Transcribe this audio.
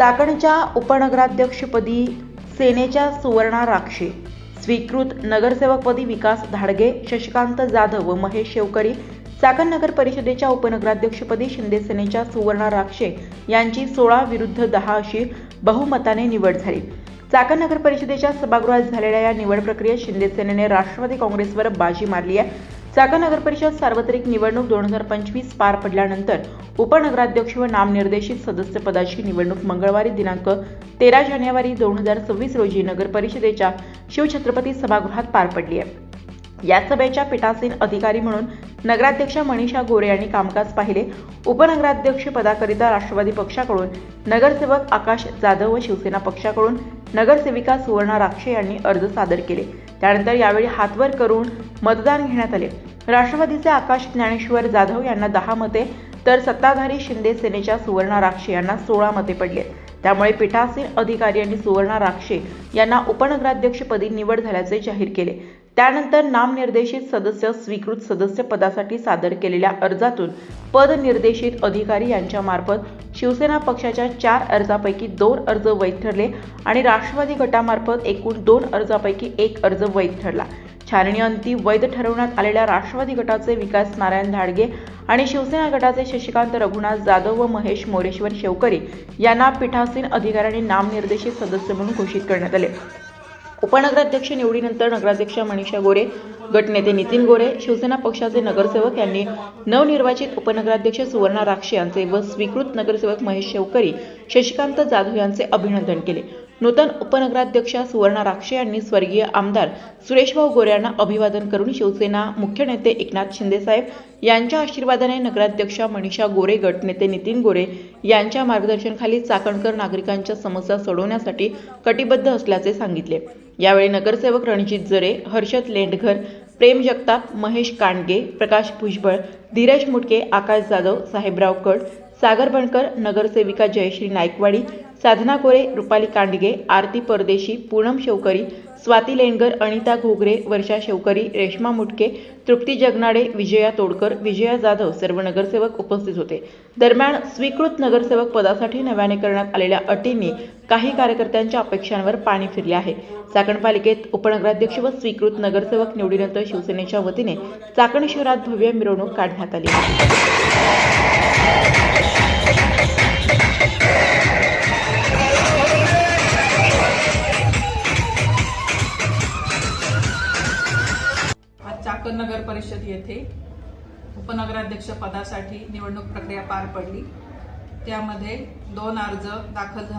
चाकणच्या उपनगराध्यक्षपदी सेनेच्या सुवर्णा राक्षे, स्वीकृत नगरसेवकपदी विकास धाडगे, शशिकांत जाधव व महेश शेवकरी, चाकण नगर परिषदेच्या उपनगराध्यक्षपदी शिंदे सेनेच्या सुवर्णा राक्षे यांची 16 विरुद्ध 10 अशी बहुमताने निवड झाली। चाकण नगर परिषदेच्या सभागृहात झालेल्या या निवड प्रक्रियेत शिंदे सेनेने राष्ट्रवादी काँग्रेसवर बाजी मारली आहे। चाकण नगर परिषद सार्वत्रिक निवडणूक 2025 पार पडल्यानंतर उपनगराध्यक्ष व नामनिर्देशित सदस्य पदाची निवडणूक मंगळवारी दिनांक 13 जानेवारी 2026 रोजी नगर परिषदेच्या शिवछत्रपती सभागृहात पार पडली आहे। या सभेच्या पीठासीन अधिकारी म्हणून नगराध्यक्षा मनीषा गोरे यांनी कामकाज पाहिले। उपनगराध्यक्ष पदाकरिता राष्ट्रवादी पक्षाकडून नगरसेवक आकाश जाधव व शिवसेना पक्षाकडून नगरसेविका सुवर्णा राक्षे यांनी अर्ज सादर केले। त्यानंतर यावेळी हातवर करून मतदान घेण्यात आले। राष्ट्रवादीचे आकाश ज्ञानेश्वर जाधव यांना 10 मते तर सत्ताधारी शिंदे सेनेच्या सुवर्णा राक्षे यांना 16 मते पडले। त्यामुळे पीठासीन अधिकारी यांनी सुवर्णा राक्षे यांना उपनगराध्यक्षपदी निवड झाल्याचे जाहीर केले। त्यानंतर नामनिर्देशित सदस्य स्वीकृत सदस्य पदासाठी सादर केलेल्या अर्जातून पद निर्देशित अधिकारी यांच्या मार्फत शिवसेना पक्षाच्या 4 अर्जापैकी 2 अर्ज वैध ठरले आणि राष्ट्रवादी गटामार्फत एकूण 2 अर्जापैकी 1 अर्ज वैध ठरला। छाननीअंती वैध ठरवण्यात आलेल्या राष्ट्रवादी गटाचे विकास नारायण धाडगे आणि शिवसेना गटाचे शशिकांत रघुनाथ जाधव व महेश मोरेश्वर शेवकरी यांना पीठासीन अधिकाऱ्यांनी नामनिर्देशित सदस्य म्हणून घोषित करण्यात आले। उपनगराध्यक्ष निवडीनंतर नगराध्यक्षा मनीषा गोरे, गटनेते नितीन गोरे, शिवसेना पक्षाचे नगरसेवक यांनी नवनिर्वाचित उपनगराध्यक्ष सुवर्णा राक्षे यांचे व स्वीकृत नगरसेवक महेश शेवकरी, शशिकांत जाधव यांचे अभिनंदन केले। नूतन उपनगराध्यक्षा सुवर्णा राक्षे यांनी स्वर्गीय आमदार सुरेशभाऊ गोरे यांना अभिवादन करून शिवसेना मुख्य नेते एकनाथ शिंदेसाहेब यांच्या आशीर्वादाने नगराध्यक्षा मनीषा गोरे, गटनेते नितीन गोरे यांच्या मार्गदर्शनाखाली चाकणकर नागरिकांच्या समस्या सोडवण्यासाठी कटिबद्ध असल्याचे सांगितले। यावेळी नगरसेवक रणजित जरे, हर्षद लेंडघर, प्रेम जगताप, महेश कांडगे, प्रकाश भुजबळ, धीरज मुटके, आकाश जाधव, साहेबराव कड, सागर बनकर, नगरसेविका जयश्री नाईकवाडी, साधना कोरे, रुपाली कांडगे, आरती परदेशी, पूनम शेवकरी, स्वाती लेंडगर, अनिता घोगरे, वर्षा शेवकरी, रेश्मा मुटके, तृप्ती जगनाडे, विजया तोडकर, विजया जाधव सर्व नगरसेवक उपस्थित होते। दरम्यान स्वीकृत नगरसेवक पदासाठी नव्याने करण्यात आलेल्या अटींनी काही कार्यकर्त्यांच्या अपेक्षांवर पाणी फिरले आहे। चाकण पालिकेत उपनगराध्यक्ष व स्वीकृत नगरसेवक निवडीनंतर शिवसेनेच्या वतीने चाकण शहरात भव्य मिरवणूक काढण्यात आली। चाकण नगर परिषद येथे उपनगराध्यक्ष पदासाठी निवडणूक प्रक्रिया पार पडली। त्यामध्ये 2 अर्ज दाखल झाले।